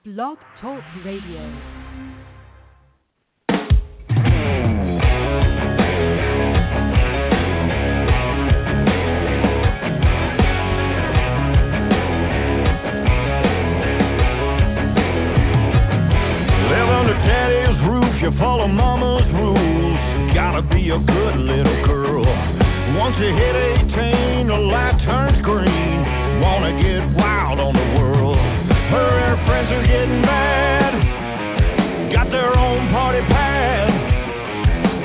Blog Talk Radio. You follow mama's rules, gotta be a good little girl. Once you hit 18, the light turns green, wanna get wild on the world. Her and her friends are getting mad, got their own party pad.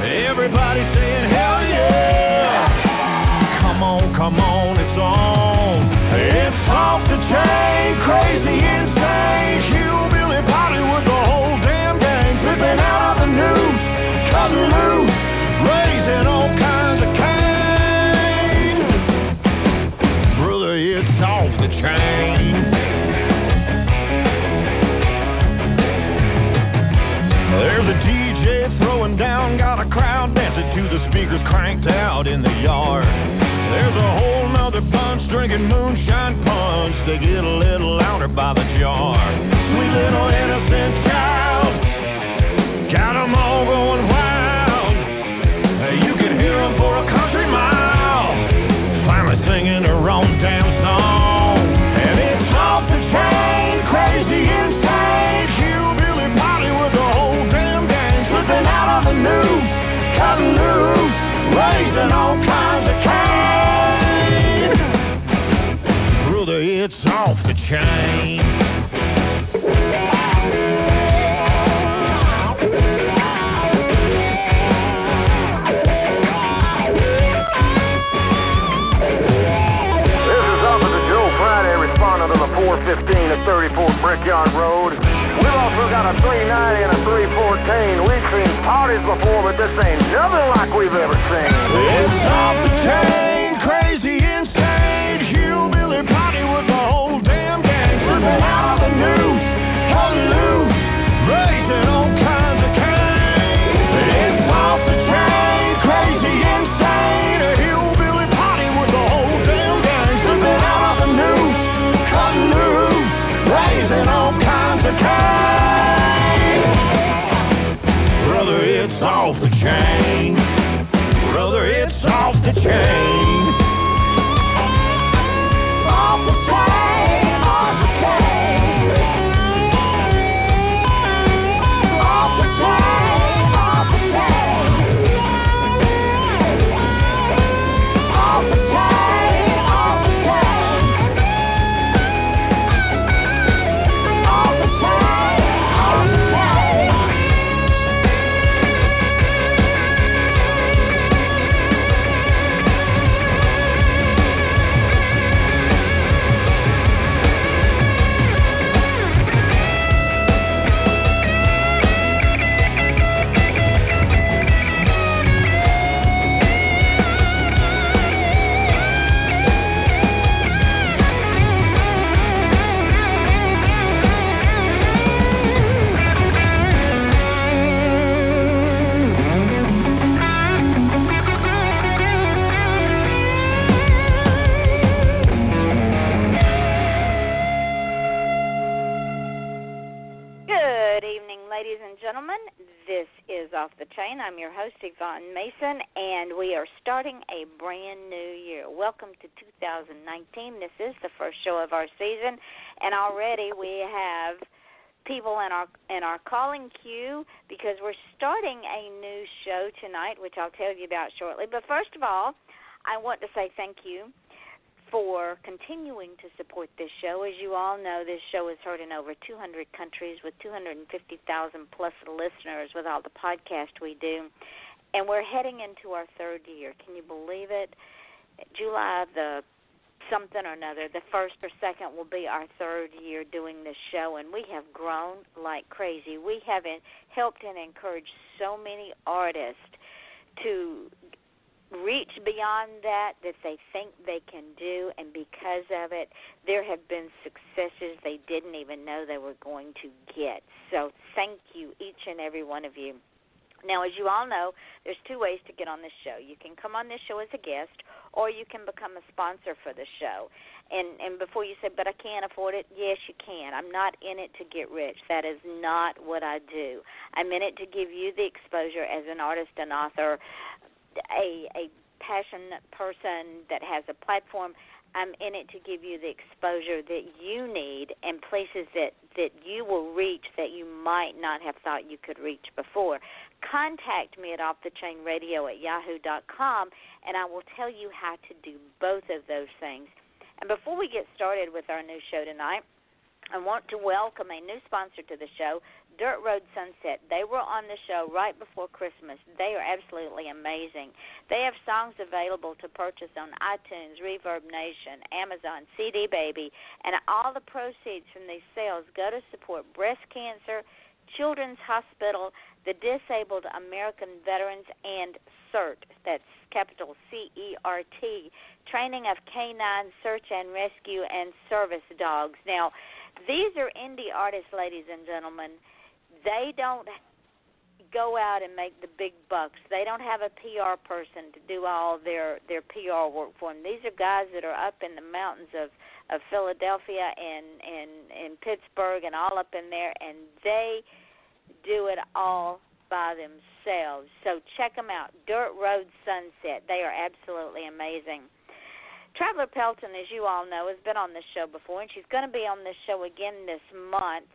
Everybody saying hell yeah, come on, it's on. It's off the chain, crazy, insane, hillbilly party with the whole damn gang, flipping out of the news, cutting loose, raising all kinds of cane. Brother, it's off the chain. There's a DJ throwing down, got a crowd dancing to the speakers cranked out in the yard. There's a whole nother bunch drinking moonshine punch. They get a little louder by the jar. Sweet little innocent child, got 'em all going wild. You can hear 'em for a country mile, finally singing their own damn song. And it's off the chain, crazy, insane, hillbilly party with the whole damn gang, slipping out of the news, cutting loose, raising all kinds of cane. Brother, it's off the chain. On the 415 at 34th Brickyard Road. We've also got a 390 and a 314. We've seen parties before, but this ain't nothing like we've ever seen. It's off the chain, crazy, insane, hillbilly party with the whole damn gang, slipping out of the news, cutting loose, raising all kinds of cane. It's off the chain, crazy, insane, a hillbilly party with the whole damn gang, slipping out of the news, cutting loose, raising all kinds of cane. Brother, it's off the chain. Brother, it's off the chain. Off the chain, off the chain. Off the chain, off the chain. Off the chain, off the chain. Off the chain, off the chain. Good evening, ladies and gentlemen. This is Off the Chain. I'm your host, Yvonne Mason, and we are starting a brand new year. Welcome to 2019. This is the first show of our season, and already we have people in our calling queue because we're starting a new show tonight, which I'll tell you about shortly. But first of all, I want to say thank you for continuing to support this show. As you all know, this show is heard in over 200 countries with 250,000 plus listeners with all the podcasts we do. And we're heading into our third year. Can you believe it? July the something or another, the first or second will be our third year doing this show, and we have grown like crazy. We have helped and encouraged so many artists to reach beyond that they think they can do, and because of it, there have been successes they didn't even know they were going to get. So thank you, each and every one of you. Now, as you all know, there's two ways to get on this show. You can come on this show as a guest, or you can become a sponsor for the show. And before you say, but I can't afford it, yes, you can. I'm not in it to get rich. That is not what I do. I'm in it to give you the exposure as an artist and author, a passionate person that has a platform. I'm in it to give you the exposure that you need and places that you will reach that you might not have thought you could reach before. Contact me at offthechainradio@yahoo.com, and I will tell you how to do both of those things. And before we get started with our new show tonight, I want to welcome a new sponsor to the show, Dirt Road Sunset. They were on the show right before Christmas. They are absolutely amazing. They have songs available to purchase on iTunes, Reverb Nation, Amazon, CD Baby, and all the proceeds from these sales go to support breast cancer, Children's Hospital, the Disabled American Veterans, and CERT, that's capital CERT, training of canine search and rescue and service dogs. Now, these are indie artists, ladies and gentlemen. They don't go out and make the big bucks. They don't have a PR person to do all their PR work for them. These are guys that are up in the mountains of Philadelphia and Pittsburgh and all up in there, and they do it all by themselves. So check them out, Dirt Road Sunset. They are absolutely amazing. Traveler Pelton, as you all know, has been on this show before, and she's going to be on this show again this month.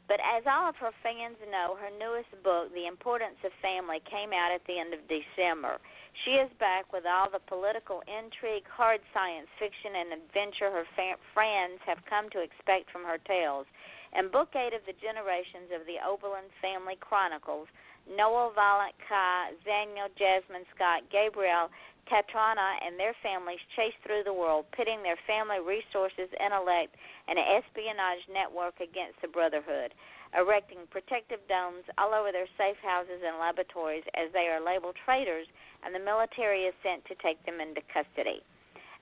But as all of her fans know, her newest book, The Importance of Family, came out at the end of December. She is back with all the political intrigue, hard science fiction, and adventure her friends have come to expect from her tales. In Book 8 of the Generations of the Oberlin Family Chronicles, Noel, Violet, Kai, Zaniel, Jasmine, Scott, Gabriel, Katrana, and their families chase through the world, pitting their family resources, intellect, and an espionage network against the Brotherhood, erecting protective domes all over their safe houses and laboratories as they are labeled traitors, and the military is sent to take them into custody.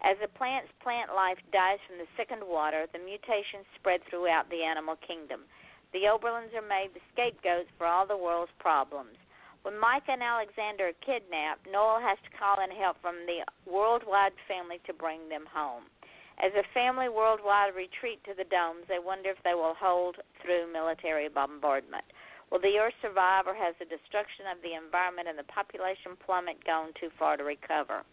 As the plant's plant life dies from the sickened water, the mutations spread throughout the animal kingdom. The Oberlins are made the scapegoats for all the world's problems. When Mike and Alexander are kidnapped, Noel has to call in help from the worldwide family to bring them home. As the family worldwide retreat to the domes, they wonder if they will hold through military bombardment. Will the Earth survive, or has the destruction of the environment and the population plummet gone too far to recover?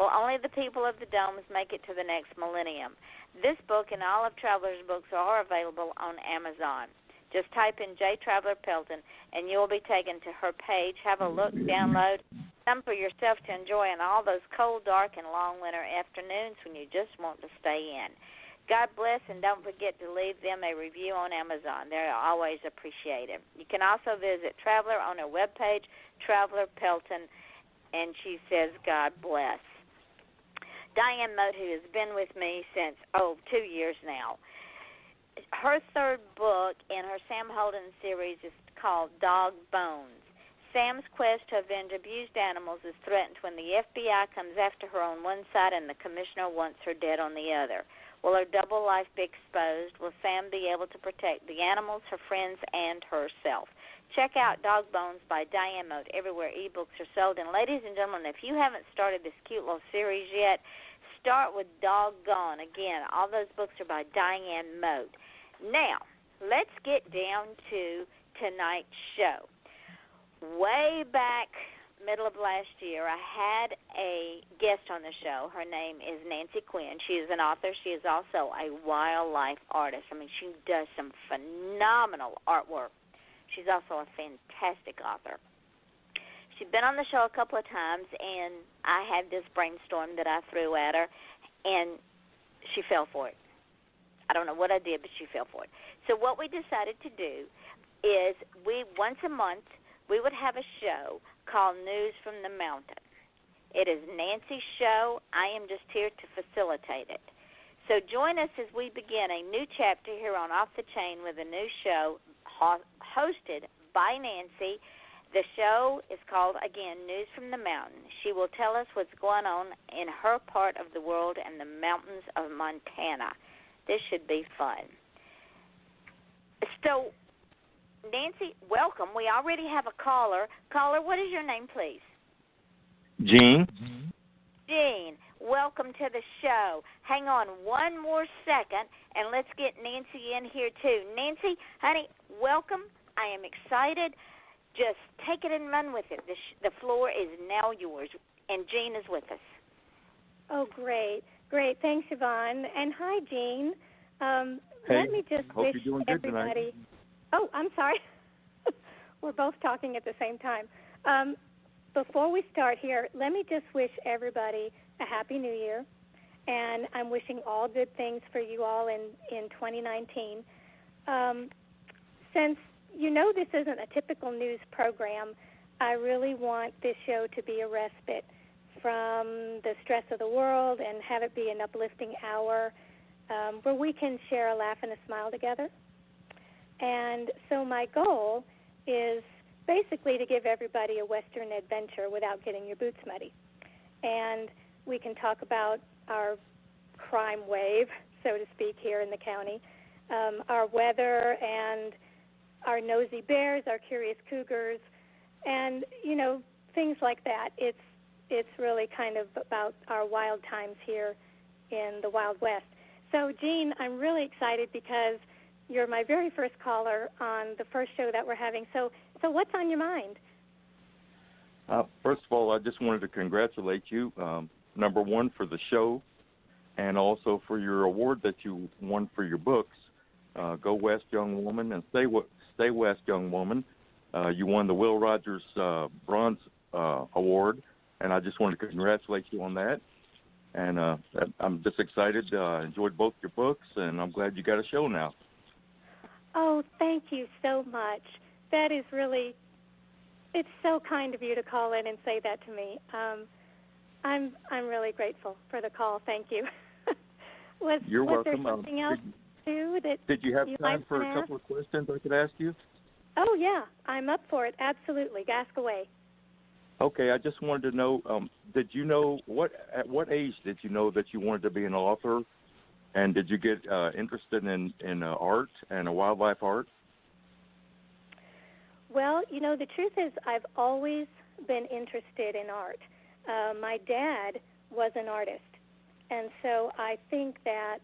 Will only the people of the domes make it to the next millennium? This book and all of Traveler's books are available on Amazon. Just type in J. Traveler Pelton, and you'll be taken to her page. Have a look, download some for yourself to enjoy on all those cold, dark, and long winter afternoons when you just want to stay in. God bless, and don't forget to leave them a review on Amazon. They're always appreciated. You can also visit Traveler on her webpage, Traveler Pelton, and she says, God bless. Diane Mote, who has been with me since, 2 years now. Her third book in her Sam Holden series is called Dog Bones. Sam's quest to avenge abused animals is threatened when the FBI comes after her on one side and the commissioner wants her dead on the other. Will her double life be exposed? Will Sam be able to protect the animals, her friends, and herself? Check out Dog Bones by Diane Mote everywhere ebooks are sold. And ladies and gentlemen, if you haven't started this cute little series yet, start with Doggone. Again, all those books are by Diane Mote. Now, let's get down to tonight's show. Way back middle of last year, I had a guest on the show. Her name is Nancy Quinn. She is an author. She is also a wildlife artist. I mean, she does some phenomenal artwork. She's also a fantastic author. She's been on the show a couple of times, and I had this brainstorm that I threw at her, and she fell for it. I don't know what I did, but she fell for it. So what we decided to do is once a month, we would have a show called News from the Mountain. It is Nancy's show. I am just here to facilitate it. So join us as we begin a new chapter here on Off the Chain with a new show hosted by Nancy. The show is called, again, News from the Mountain. She will tell us what's going on in her part of the world and the mountains of Montana. This should be fun. So, Nancy, welcome. We already have a caller. Caller, what is your name, please? Gene. Jean, welcome to the show. Hang on one more second, and let's get Nancy in here, too. Nancy, honey, welcome. I am excited. Just take it and run with it. The floor is now yours, and Jean is with us. Oh, great. Great. Thanks, Yvonne. And hi, Jean. Let me just wish everybody. Oh, I'm sorry. We're both talking at the same time. Before we start here, let me just wish everybody a Happy New Year. And I'm wishing all good things for you all in 2019. Since you know this isn't a typical news program, I really want this show to be a respite from the stress of the world and have it be an uplifting hour where we can share a laugh and a smile together. And so my goal is basically to give everybody a Western adventure without getting your boots muddy. And we can talk about our crime wave, so to speak, here in the county, our weather and our nosy bears, our curious cougars, and, you know, things like that. It's really kind of about our wild times here in the Wild West. So, Jean, I'm really excited because you're my very first caller on the first show that we're having. So what's on your mind? First of all, I just wanted to congratulate you, number one, for the show, and also for your award that you won for your books, Go West, Young Woman, and Stay West, Young Woman. You won the Will Rogers Bronze Award, and I just wanted to congratulate you on that. And I'm just excited. Enjoyed both your books, and I'm glad you got a show now. Oh, thank you so much. That is really, it's so kind of you to call in and say that to me. I'm really grateful for the call. Thank you. You're was welcome. There something else too that did you have you time for a couple of questions I could ask you? Oh yeah, I'm up for it. Absolutely, ask away. Okay, I just wanted to know, did you know at what age did you know that you wanted to be an author, and did you get interested in art and wildlife art? Well, you know, the truth is I've always been interested in art. My dad was an artist, and so I think that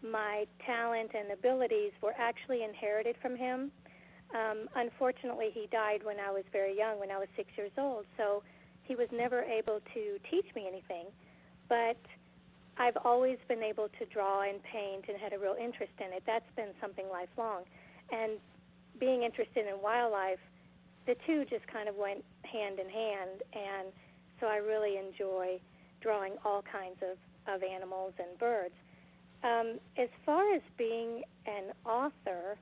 my talent and abilities were actually inherited from him. Unfortunately, he died when I was very young, when I was 6 years old, so he was never able to teach me anything. But I've always been able to draw and paint and had a real interest in it. That's been something lifelong. And being interested in wildlife, the two just kind of went hand in hand, and so I really enjoy drawing all kinds of animals and birds. As far as being an author,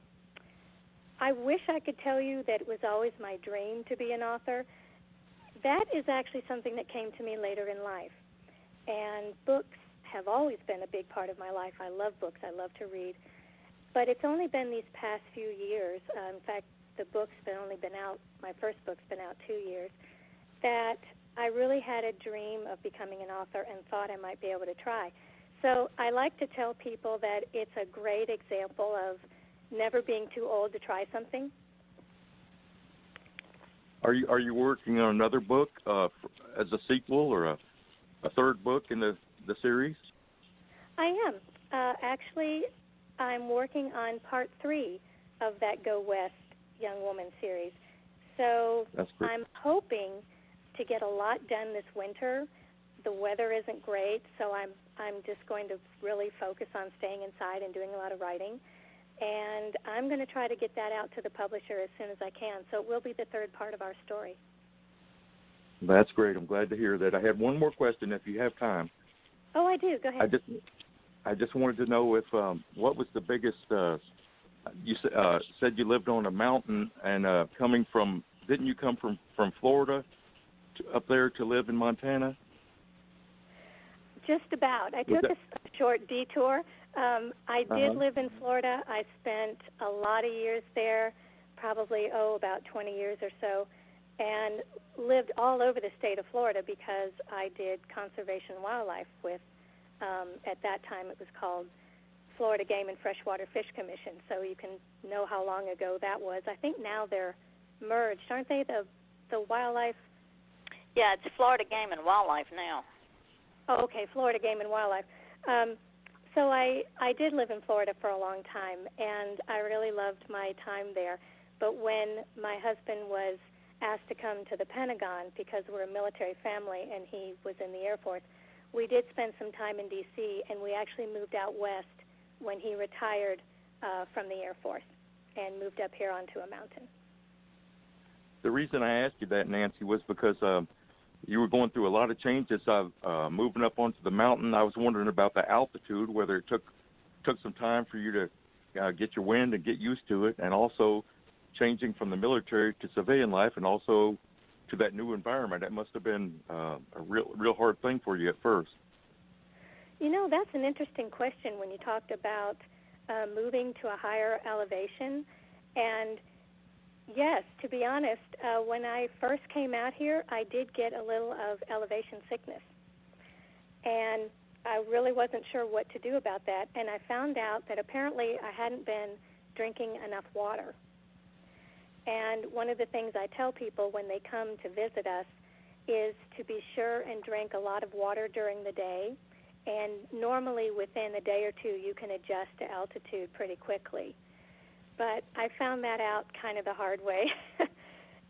I wish I could tell you that it was always my dream to be an author. That is actually something that came to me later in life. And books have always been a big part of my life. I love books. I love to read. But it's only been these past few years, in fact, the book's my first book's been out 2 years, that I really had a dream of becoming an author and thought I might be able to try. So I like to tell people that it's a great example of never being too old to try something. Are you working on another book as a sequel or a third book in the series? I am. Actually, I'm working on part 3 of that Go West Young Woman series. So I'm hoping to get a lot done this winter. The weather isn't great, so I'm just going to really focus on staying inside and doing a lot of writing. And I'm going to try to get that out to the publisher as soon as I can. So it will be the third part of our story. That's great. I'm glad to hear that. I had one more question, if you have time. Oh, I do. Go ahead. I just wanted to know if what was the biggest. You said you lived on a mountain, and didn't you come from Florida up there to live in Montana? Just about. I took a short detour. I did live in Florida. I spent a lot of years there, probably, about 20 years or so, and lived all over the state of Florida because I did conservation wildlife with, at that time it was called Florida Game and Freshwater Fish Commission, so you can know how long ago that was. I think now they're merged, aren't they, the wildlife? Yeah, it's Florida Game and Wildlife now. Oh, okay, Florida Game and Wildlife. So I did live in Florida for a long time, and I really loved my time there. But when my husband was asked to come to the Pentagon, because we're a military family and he was in the Air Force, we did spend some time in D.C., and we actually moved out west when he retired from the Air Force and moved up here onto a mountain. The reason I asked you that, Nancy, was because you were going through a lot of changes. Moving up onto the mountain, I was wondering about the altitude, whether it took some time for you to get your wind and get used to it, and also changing from the military to civilian life, and also to that new environment. That must have been a real hard thing for you at first. You know, that's an interesting question when you talked about moving to a higher elevation. And yes, to be honest, when I first came out here, I did get a little of elevation sickness. And I really wasn't sure what to do about that. And I found out that apparently I hadn't been drinking enough water. And one of the things I tell people when they come to visit us is to be sure and drink a lot of water during the day. And normally within a day or two, you can adjust to altitude pretty quickly. But I found that out kind of the hard way.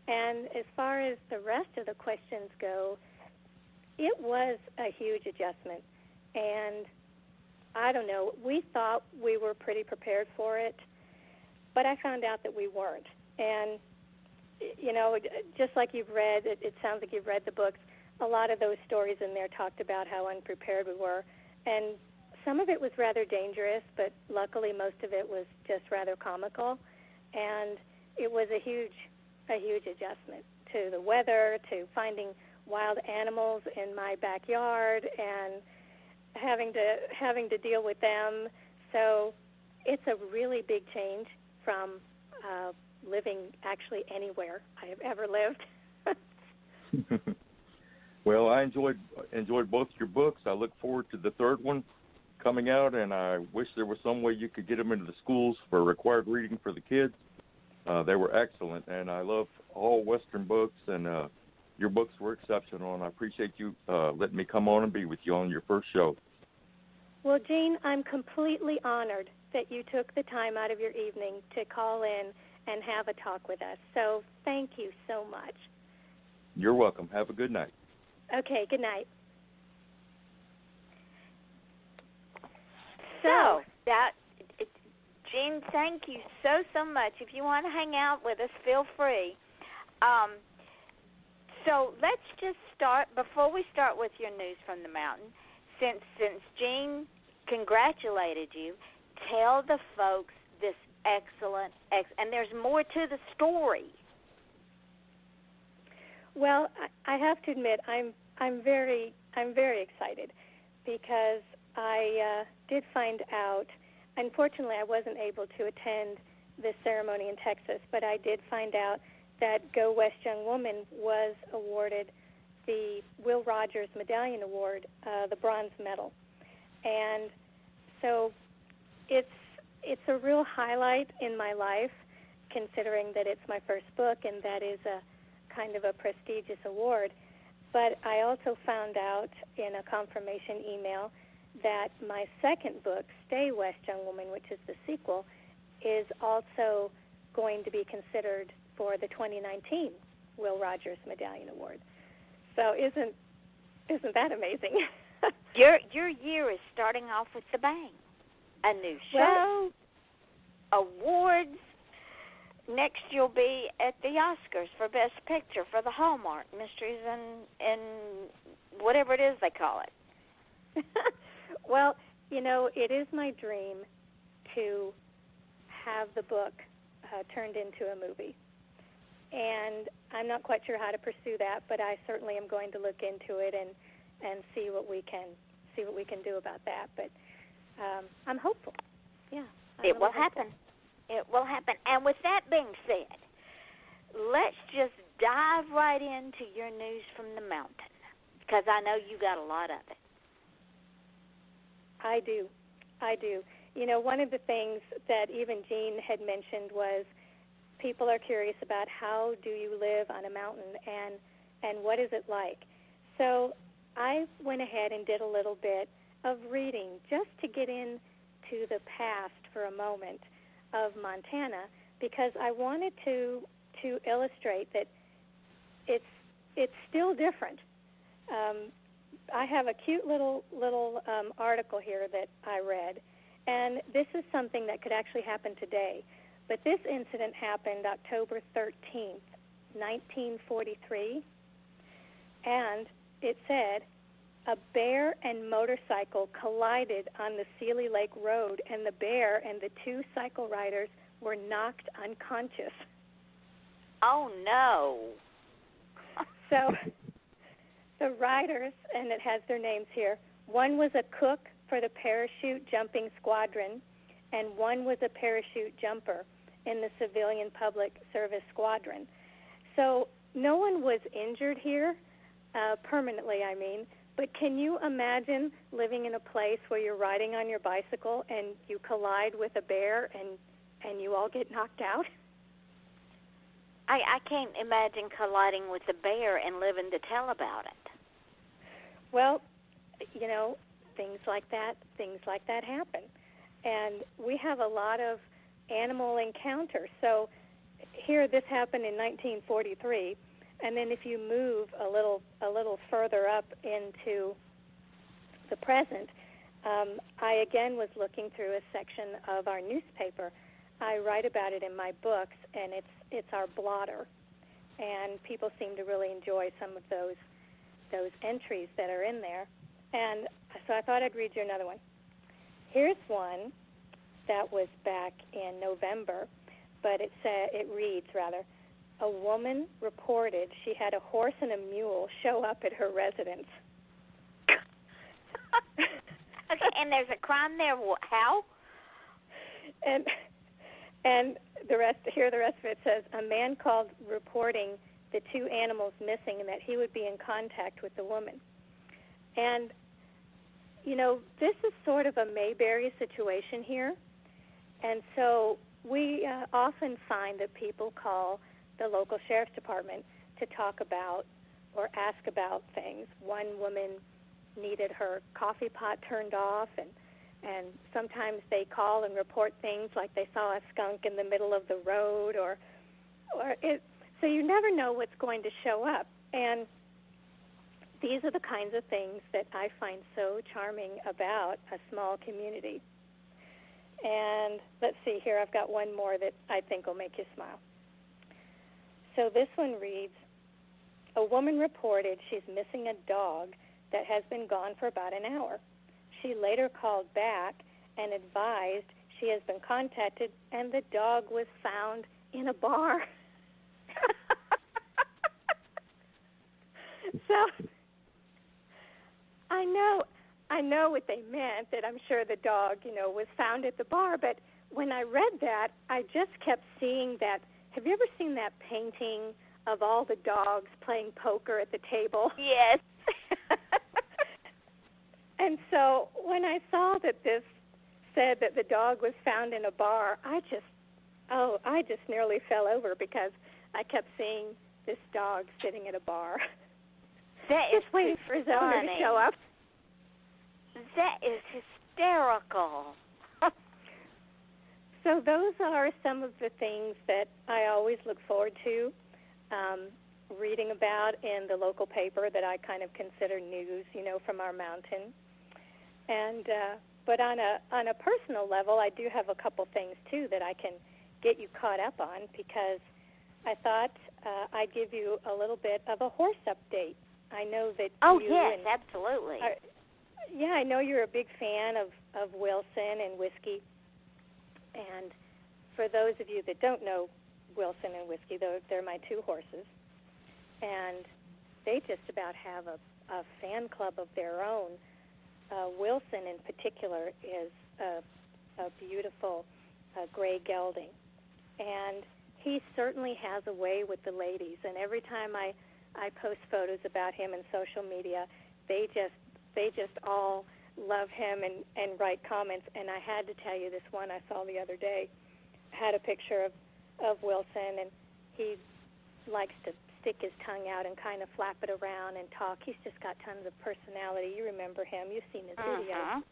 And as far as the rest of the questions go, it was a huge adjustment. And I don't know, we thought we were pretty prepared for it, but I found out that we weren't. And, you know, just like you've read, it sounds like you've read the books, a lot of those stories in there talked about how unprepared we were. And some of it was rather dangerous, but luckily most of it was just rather comical. And it was a huge adjustment to the weather, to finding wild animals in my backyard and having to deal with them. So it's a really big change from living actually anywhere I have ever lived. Well, I enjoyed both your books. I look forward to the third one coming out, and I wish there was some way you could get them into the schools for required reading for the kids. They were excellent, and I love all Western books, and your books were exceptional, and I appreciate you letting me come on and be with you on your first show. Well, Gene, I'm completely honored that you took the time out of your evening to call in and have a talk with us. So thank you so much. You're welcome. Have a good night. Okay, good night. So, Jean, thank you so much. If you want to hang out with us, feel free. So let's just start, before we start with your news from the mountain, since Jean congratulated you, tell the folks this excellent, and there's more to the story. Well, I have to admit, I'm very excited because I did find out. Unfortunately, I wasn't able to attend this ceremony in Texas, but I did find out that Go West Young Woman was awarded the Will Rogers Medallion Award, the bronze medal, and so it's a real highlight in my life, considering that it's my first book and that is a kind of a prestigious award. But I also found out in a confirmation email that my second book, Stay West Young Woman, which is the sequel, is also going to be considered for the 2019 Will Rogers Medallion Award. So isn't that amazing? Your year is starting off with the bang. A new show, awards. Next, you'll be at the Oscars for Best Picture for the Hallmark Mysteries and whatever it is they call it. Well, you know, it is my dream to have the book turned into a movie. And I'm not quite sure how to pursue that, but I certainly am going to look into it and see what we can do about that. But I'm hopeful. Yeah. It will happen. It will happen. And with that being said, let's just dive right into your news from the mountain, because I know you got a lot of it. I do. You know, one of the things that even Jean had mentioned was people are curious about how do you live on a mountain and what is it like. So I went ahead and did a little bit of reading just to get into the past for a moment of Montana, because I wanted to illustrate that it's still different. I have a cute little article here that I read, and this is something that could actually happen today. But this incident happened October 13th, 1943, and it said, a bear and motorcycle collided on the Sealy Lake Road, and the bear and the two cycle riders were knocked unconscious. Oh, no. So the riders, and it has their names here, one was a cook for the parachute jumping squadron, and one was a parachute jumper in the civilian public service squadron. So no one was injured here, permanently, I mean, but can you imagine living in a place where you're riding on your bicycle and you collide with a bear and you all get knocked out? I can't imagine colliding with a bear and living to tell about it. Well, you know, things like that happen. And we have a lot of animal encounters. So here, this happened in 1943, and then if you move a little further up into the present, I again was looking through a section of our newspaper. I write about it in my books, and it's our blotter, and people seem to really enjoy some of those entries that are in there. And so I thought I'd read you another one. Here's one that was back in November, but it reads, a woman reported she had a horse and a mule show up at her residence. Okay, and there's a crime there. How? And the rest of it says, a man called reporting the two animals missing and that he would be in contact with the woman. And, you know, this is sort of a Mayberry situation here. And so we often find that people call the local sheriff's department to talk about or ask about things. One woman needed her coffee pot turned off, and sometimes they call and report things like they saw a skunk in the middle of the road, so you never know what's going to show up. And these are the kinds of things that I find so charming about a small community. And let's see here, I've got one more that I think will make you smile. So this one reads, a woman reported she's missing a dog that has been gone for about an hour. She later called back and advised she has been contacted, and the dog was found in a bar. So I know what they meant, that I'm sure the dog, was found at the bar, but when I read that, I just kept seeing that. Have you ever seen that painting of all the dogs playing poker at the table? Yes. And so when I saw that this said that the dog was found in a bar, I just nearly fell over because I kept seeing this dog sitting at a bar. That is just waiting for his owner to show up. That is hysterical. So those are some of the things that I always look forward to reading about in the local paper that I kind of consider news, from our mountain. And but on a personal level, I do have a couple things too that I can get you caught up on, because I thought I'd give you a little bit of a horse update. I know that. Oh yes, absolutely. I know you're a big fan of Wilson and whiskey. And for those of you that don't know Wilson and whiskey, they're my two horses, and they just about have a fan club of their own. Wilson, in particular, is a beautiful gray gelding, and he certainly has a way with the ladies. And every time I post photos about him in social media, they just all love him and write comments. And I had to tell you, this one I saw the other day had a picture of Wilson, and he likes to stick his tongue out and kind of flap it around and talk. He's just got tons of personality. You remember him. You've seen his videos.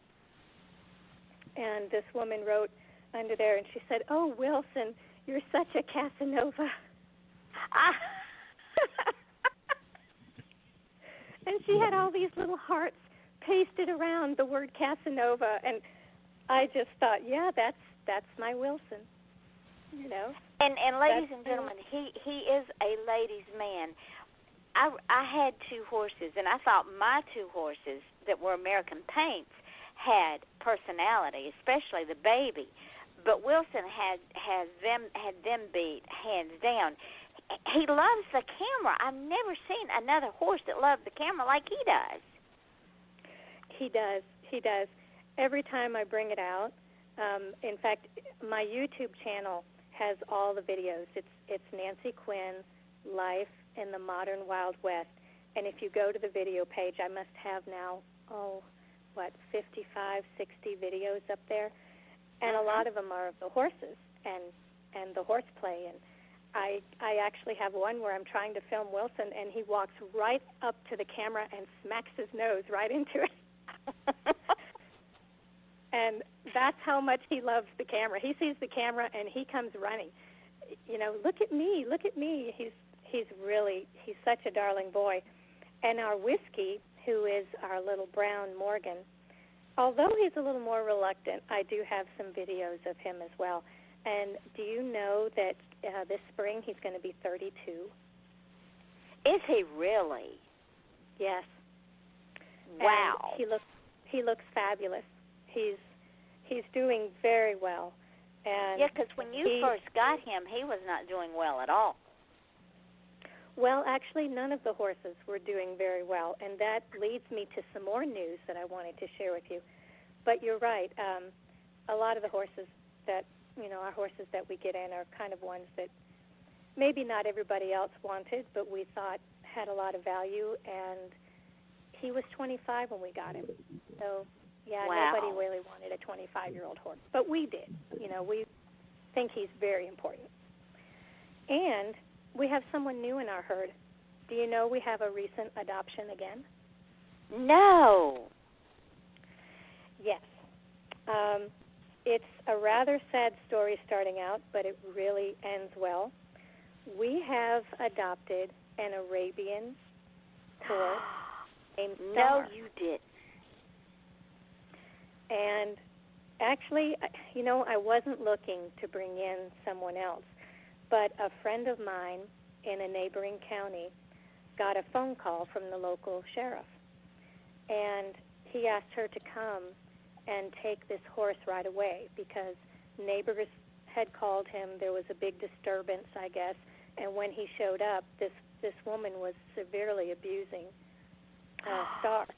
And this woman wrote under there, and she said, "Oh, Wilson, you're such a Casanova." And she had all these little hearts pasted around the word Casanova, and I just thought, yeah, that's my Wilson, you know. And ladies and gentlemen, he is a ladies' man. I had two horses, and I thought my two horses that were American paints had personality, especially the baby. But Wilson had them beat hands down. He loves the camera. I've never seen another horse that loved the camera like he does. He does. Every time I bring it out, in fact, my YouTube channel has all the videos. It's Nancy Quinn, Life in the Modern Wild West. And if you go to the video page, I must have now, 55, 60 videos up there. And a lot of them are of the horses and the horseplay. And I actually have one where I'm trying to film Wilson, and he walks right up to the camera and smacks his nose right into it. And that's how much he loves the camera. He sees the camera, and he comes running. You know, look at me. He's such a darling boy. And our Whiskey, who is our little brown Morgan, although he's a little more reluctant, I do have some videos of him as well. And do you know that this spring he's going to be 32? Is he really? Yes. Wow. And he looks fabulous. He's doing very well. And yeah, because when you first got him, he was not doing well at all. Well, actually, none of the horses were doing very well, and that leads me to some more news that I wanted to share with you. But you're right. A lot of the horses that, our horses that we get in are kind of ones that maybe not everybody else wanted, but we thought had a lot of value, and he was 25 when we got him. So, yeah, wow. Nobody really wanted a 25-year-old horse, but we did. We think he's very important. And we have someone new in our herd. Do you know we have a recent adoption again? No. Yes. It's a rather sad story starting out, but it really ends well. We have adopted an Arabian horse named Star. No, you didn't. And actually, I wasn't looking to bring in someone else, but a friend of mine in a neighboring county got a phone call from the local sheriff, and he asked her to come and take this horse right away because neighbors had called him. There was a big disturbance, I guess, and when he showed up, this woman was severely abusing Star.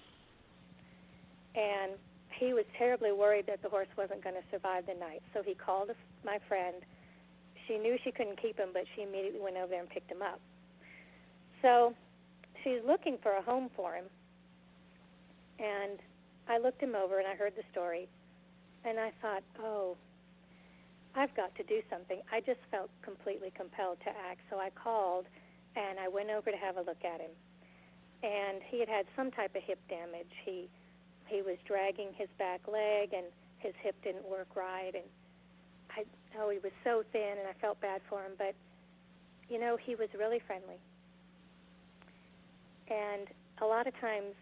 And he was terribly worried that the horse wasn't going to survive the night, so he called my friend. She knew she couldn't keep him, but she immediately went over there and picked him up. So she's looking for a home for him, and I looked him over, and I heard the story, and I thought, I've got to do something. I just felt completely compelled to act, so I called, and I went over to have a look at him. And he had some type of hip damage. He was dragging his back leg, and his hip didn't work right, and he was so thin, and I felt bad for him, but, he was really friendly. And a lot of times,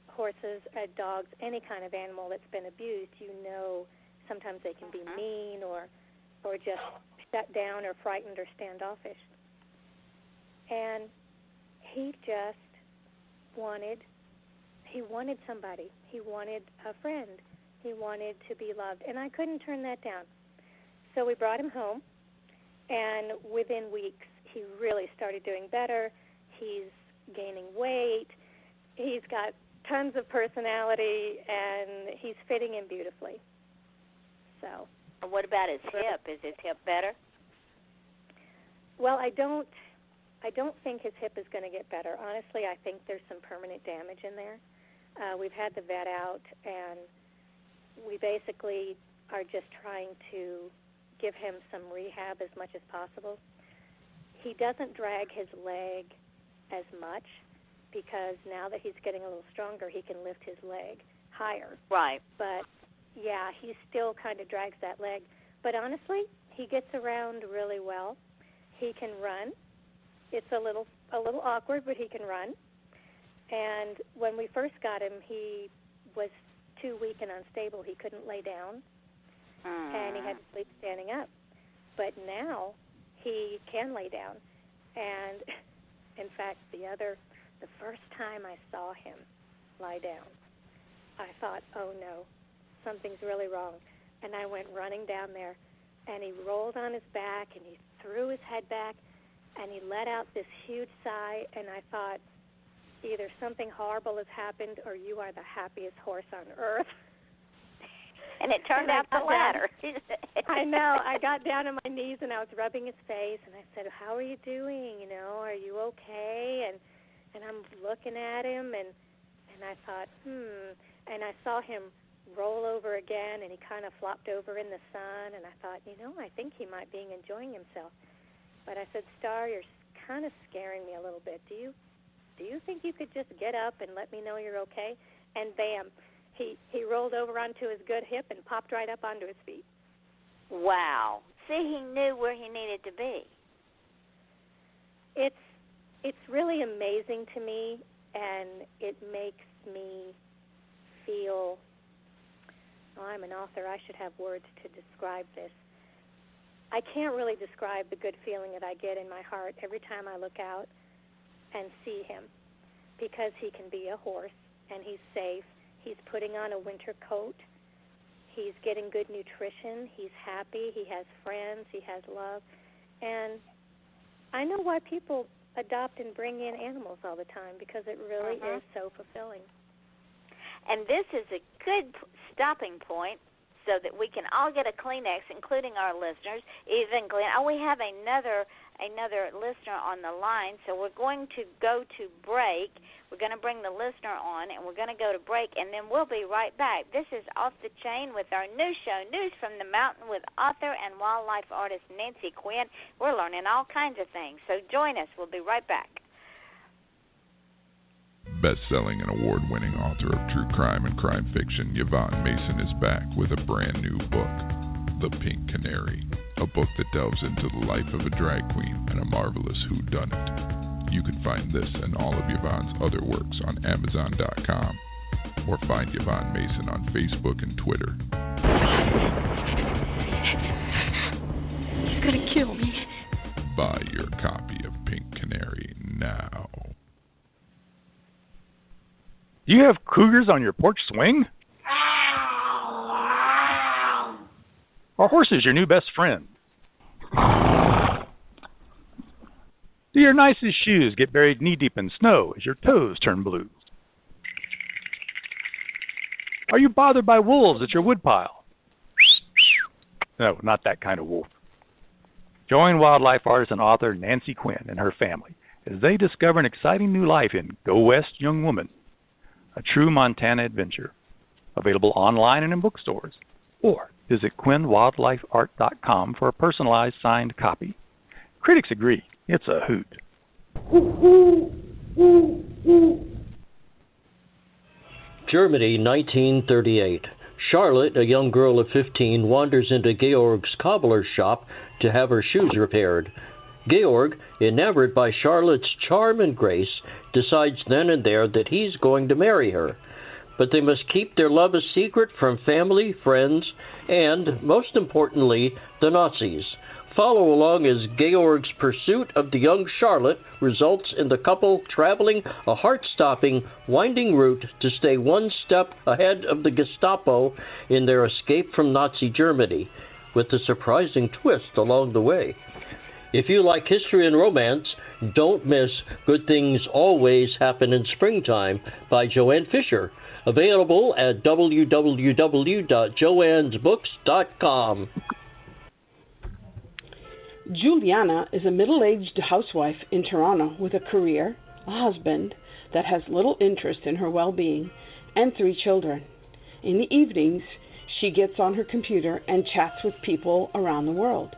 horses, dogs, any kind of animal that's been abused, sometimes they can be mean or just shut down or frightened or standoffish. And he just wanted somebody. He wanted a friend. He wanted to be loved, and I couldn't turn that down. So we brought him home, and within weeks, he really started doing better. He's gaining weight. He's got tons of personality, and he's fitting in beautifully. So. What about his hip? Is his hip better? Well, I don't think his hip is going to get better. Honestly, I think there's some permanent damage in there. We've had the vet out, and we basically are just trying to give him some rehab as much as possible. He doesn't drag his leg as much because now that he's getting a little stronger, he can lift his leg higher. Right. But, yeah, he still kind of drags that leg. But honestly, he gets around really well. He can run. It's a little awkward, but he can run. And when we first got him, he was too weak and unstable. He couldn't lay down, and he had to sleep standing up. But now he can lay down. And, in fact, the first time I saw him lie down, I thought, oh, no, something's really wrong. And I went running down there, and he rolled on his back, and he threw his head back, and he let out this huge sigh, and I thought, either something horrible has happened or you are the happiest horse on earth. And it turned out the latter. I know. I got down on my knees, and I was rubbing his face, and I said, how are you doing? You know, are you okay? And I'm looking at him, and I thought, And I saw him roll over again, and he kind of flopped over in the sun, and I thought, I think he might be enjoying himself. But I said, Star, you're kind of scaring me a little bit. Do you think you could just get up and let me know you're okay? And bam, he rolled over onto his good hip and popped right up onto his feet. Wow. See, he knew where he needed to be. It's really amazing to me, and it makes me feel, I'm an author, I should have words to describe this. I can't really describe the good feeling that I get in my heart every time I look out and see him, because he can be a horse, and he's safe. He's putting on a winter coat. He's getting good nutrition. He's happy. He has friends. He has love. And I know why people adopt and bring in animals all the time, because it really is so fulfilling. And this is a good stopping point so that we can all get a Kleenex, including our listeners, even Glenn. Oh, we have another listener on the line, so we're going to go to break. We're going to bring the listener on, and we're going to go to break, and then we'll be right back. This is Off the Chain with our new show, News from the Mountain, with author and wildlife artist Nancy Quinn. We're learning all kinds of things, so join us. We'll be right back. Best-selling and award-winning author of true crime and crime fiction, Yvonne Mason is back with a brand new book, The Pink Canary, a book that delves into the life of a drag queen and a marvelous whodunit. You can find this and all of Yvonne's other works on Amazon.com, or find Yvonne Mason on Facebook and Twitter. You're gonna kill me. Buy your copy of Pink Canary now. Do you have cougars on your porch swing? Are horses your new best friend? Do your nicest shoes get buried knee-deep in snow as your toes turn blue? Are you bothered by wolves at your woodpile? No, not that kind of wolf. Join wildlife artist and author Nancy Quinn and her family as they discover an exciting new life in Go West, Young Woman, a true Montana adventure. Available online and in bookstores. Or visit QuinnWildlifeArt.com for a personalized signed copy. Critics agree, it's a hoot. Germany, 1938. Charlotte, a young girl of 15, wanders into Georg's cobbler's shop to have her shoes repaired. Georg, enamored by Charlotte's charm and grace, decides then and there that he's going to marry her. But they must keep their love a secret from family, friends, and, most importantly, the Nazis. Follow along as Georg's pursuit of the young Charlotte results in the couple traveling a heart-stopping, winding route to stay one step ahead of the Gestapo in their escape from Nazi Germany, with a surprising twist along the way. If you like history and romance, don't miss Good Things Always Happen in Springtime by Joanne Fisher. Available at www.joannesbooks.com. Juliana is a middle-aged housewife in Toronto with a career, a husband that has little interest in her well-being, and 3 children. In the evenings, she gets on her computer and chats with people around the world.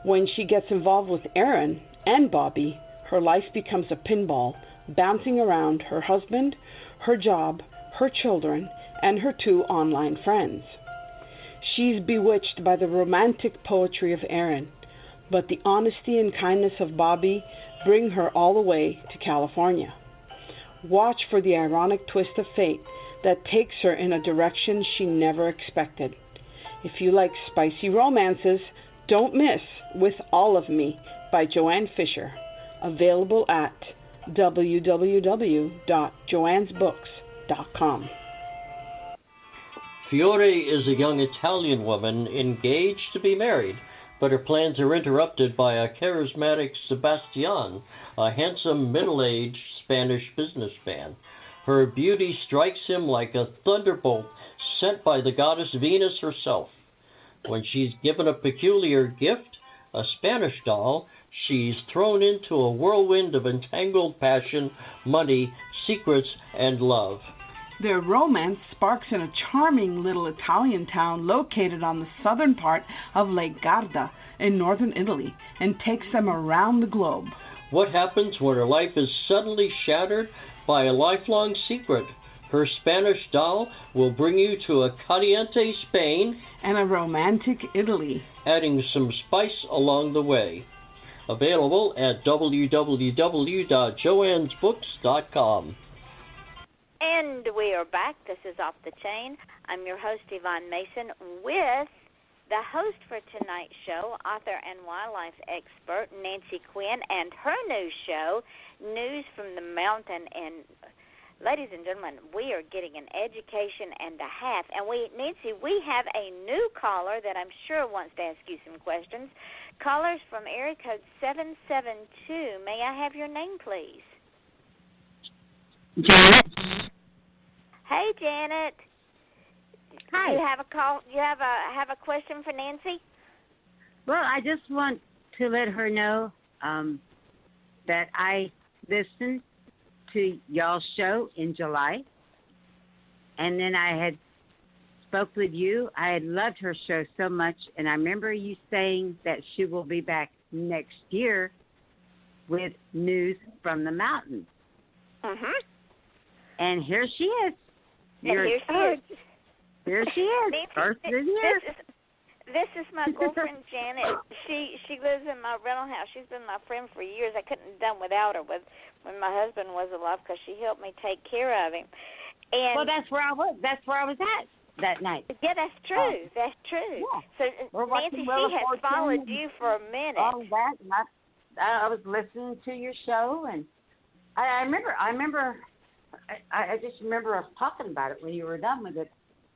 When she gets involved with Aaron and Bobby, her life becomes a pinball, bouncing around her husband, her job, her children, and her 2 online friends. She's bewitched by the romantic poetry of Aaron, but the honesty and kindness of Bobby bring her all the way to California. Watch for the ironic twist of fate that takes her in a direction she never expected. If you like spicy romances, don't miss With All of Me by Joanne Fisher, available at www.joannesbooks.com. Fiore is a young Italian woman engaged to be married, but her plans are interrupted by a charismatic Sebastian, a handsome middle-aged Spanish businessman. Her beauty strikes him like a thunderbolt sent by the goddess Venus herself. When she's given a peculiar gift, a Spanish doll, she's thrown into a whirlwind of entangled passion, money, secrets, and love. Their romance sparks in a charming little Italian town located on the southern part of Lake Garda in northern Italy and takes them around the globe. What happens when her life is suddenly shattered by a lifelong secret? Her Spanish doll will bring you to a caliente Spain and a romantic Italy, adding some spice along the way. Available at www.joannesbooks.com. And we are back. This is Off the Chain. I'm your host, Yvonne Mason, with the host for tonight's show, author and wildlife expert Nancy Quinn, and her new show, News from the Mountain. And ladies and gentlemen, we are getting an education and a half. And Nancy, we have a new caller that I'm sure wants to ask you some questions. Callers from area code 772. May I have your name, please? Janet. Hey, Janet. Hi. You have a call? You have a question for Nancy? Well, I just want to let her know that I listened to y'all's show in July, and then I had spoke with you. I had loved her show so much, and I remember you saying that she will be back next year with News from the Mountain. Mm-hmm. And here she is. Here she is. Nancy, first of the year. This is my girlfriend Janet. She lives in my rental house. She's been my friend for years. I couldn't have done without her when my husband was alive because she helped me take care of him. And well, that's where I was. That's where I was at that night. Yeah, that's true. That's true. Yeah. So Nancy, she has followed you for a minute. All that. And I was listening to your show, and I remember. I just remember us talking about it when you were done with it.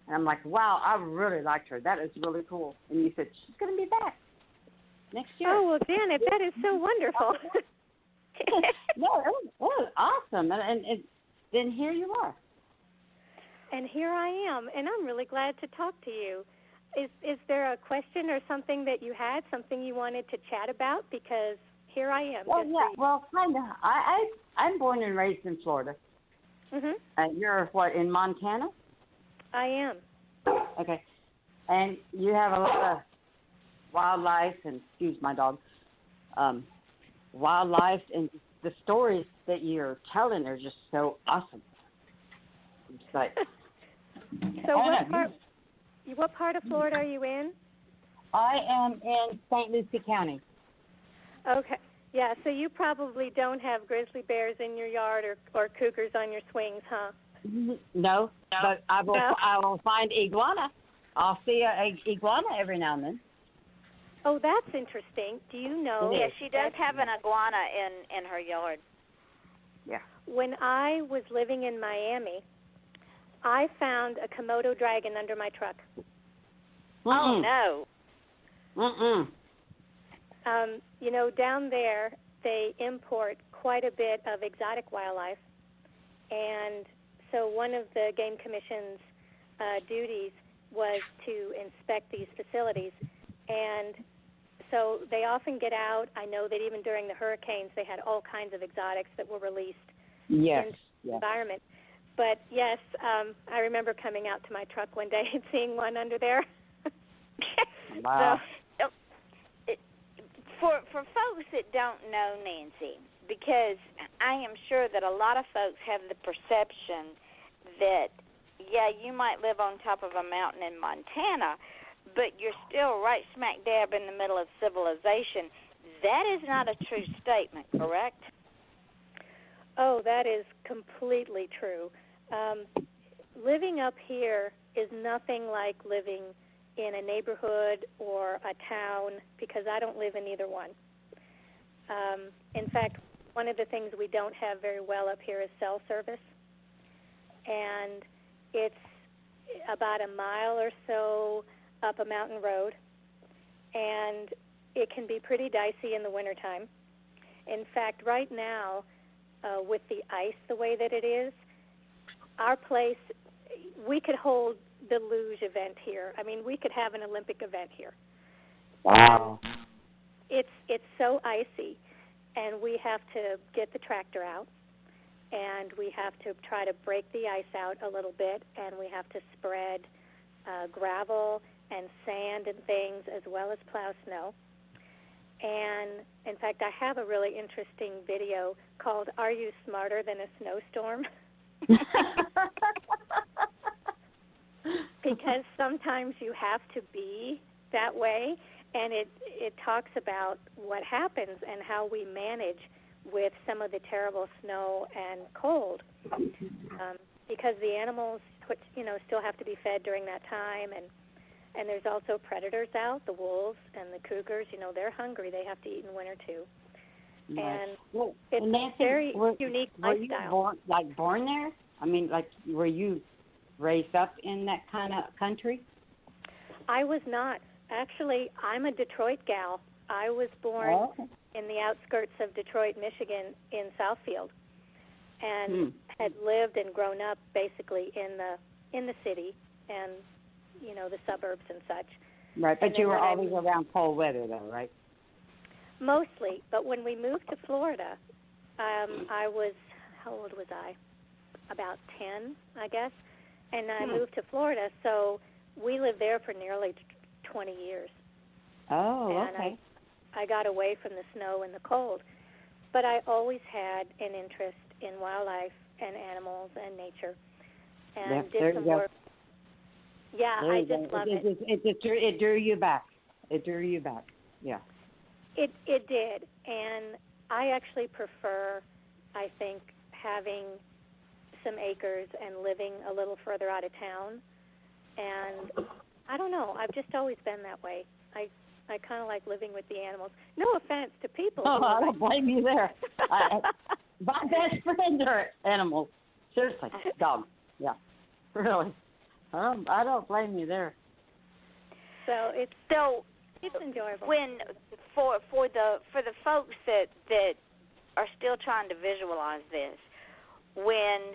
And I'm like, wow, I really liked her. That is really cool. And you said, she's going to be back next year. Oh, well, Janet, that is so wonderful. No, it was awesome. And then here you are. And here I am. And I'm really glad to talk to you. Is there a question or something that you had, something you wanted to chat about? Because here I am. Well, yeah, well, kind of. I'm born and raised in Florida. Mm-hmm. You're, what, in Montana? I am. Okay. And you have a lot of wildlife, and excuse my dog, wildlife, and the stories that you're telling are just so awesome. It's like, so what part of Florida are you in? I am in St. Lucie County. Okay. Yeah, so you probably don't have grizzly bears in your yard or cougars on your swings, huh? No, but I will find iguana. I'll see a iguana every now and then. Oh, that's interesting. Do you know? Yeah, she does have an iguana in her yard. Yeah. When I was living in Miami, I found a Komodo dragon under my truck. Oh, no. You know, down there they import quite a bit of exotic wildlife, and so one of the Game Commission's duties was to inspect these facilities, and so they often get out. I know that even during the hurricanes they had all kinds of exotics that were released into the environment. But yes, I remember coming out to my truck one day and seeing one under there. Wow. So, for folks that don't know Nancy, because I am sure that a lot of folks have the perception that, yeah, you might live on top of a mountain in Montana, but you're still right smack dab in the middle of civilization. That is not a true statement, correct? Oh, that is completely true. Living up here is nothing like living in a neighborhood or a town, because I don't live in either one. In fact, one of the things we don't have very well up here is cell service, and it's about a mile or so up a mountain road, and it can be pretty dicey in the wintertime. In fact, right now, with the ice the way that it is, our place, we could hold the luge event here. I mean, we could have an Olympic event here. Wow. It's so icy, and we have to get the tractor out, and we have to try to break the ice out a little bit, and we have to spread gravel and sand and things as well as plow snow. And, in fact, I have a really interesting video called Are You Smarter Than a Snowstorm? Because sometimes you have to be that way, and it talks about what happens and how we manage with some of the terrible snow and cold, because the animals, still have to be fed during that time, and there's also predators out, the wolves and the cougars. They're hungry; they have to eat in winter too. Nice. And it's Nancy, a very unique lifestyle. Were you born there? I mean, were you raised up in that kind of country? I was not. Actually, I'm a Detroit gal. I was born in the outskirts of Detroit, Michigan, in Southfield, and had lived and grown up basically in the city and the suburbs and such. Right, but you were always around cold weather, though, right? Mostly, but when we moved to Florida, I was, how old was I? About 10, I guess, and I moved to Florida, so we lived there for nearly 20 years. Oh, and okay. I got away from the snow and the cold, but I always had an interest in wildlife and animals and nature, and did some work. Yeah, I just love it. It drew you back. It drew you back. Yeah. It did, and I actually prefer, I think, having some acres and living a little further out of town. And I don't know, I've just always been that way. I kind of like living with the animals. No offense to people. Oh, I don't blame you there. My best friends are animals. Seriously, dogs. Yeah, really. I don't blame you there. So it's enjoyable. When for the folks that are still trying to visualize this, when